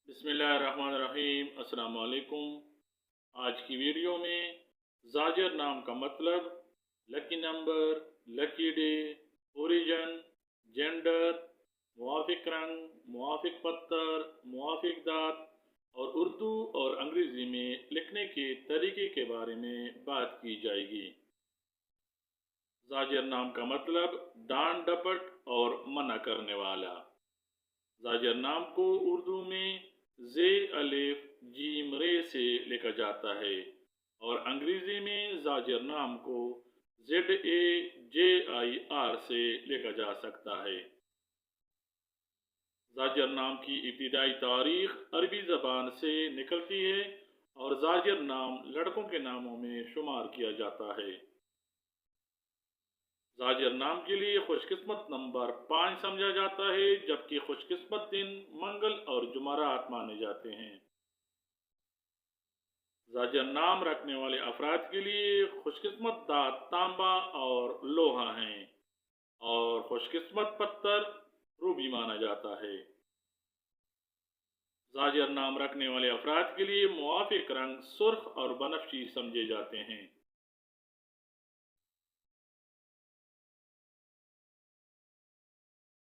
बिस्मिल्लाहिर्रहमानिर्रहीम। अस्सलाम वालेकुम। आज की वीडियो में ज़ाजर नाम का मतलब, lucky number, lucky day, origin, gender, मुवाफिक रंग, मुवाफिक पत्थर, मुवाफिक दात और उर्दू और अंग्रेज़ी में लिखने के तरीके के बारे में बात की जाएगी। ज़ाजर नाम का मतलब डांट डपट और मना करने वाला। ज़ाजर नाम को उर्दू में जे अलिफ जीम रे से लिखा जाता है और अंग्रेजी में ज़ाजर नाम को ZAJIR से लिखा जा सकता है। ज़ाजर नाम की इब्तिदाई तारीख अरबी ज़बान से निकलती है और ज़ाजर नाम लड़कों के नामों में शुमार किया जाता है। ज़ाजर नाम के लिए खुशकिस्मत नंबर 5 समझा जाता है, जबकि खुशकिस्मत दिन मंगल और जुमारात माने जाते हैं। ज़ाजर नाम रखने वाले अफराद के लिए खुशकिस्मत दात तांबा और लोहा हैं और खुशकिस्मत पत्थर रूबी माना जाता है। ज़ाजर नाम रखने वाले अफराद के लिए मुवाफिक रंग सुर्ख और बनफशी समझे जाते हैं।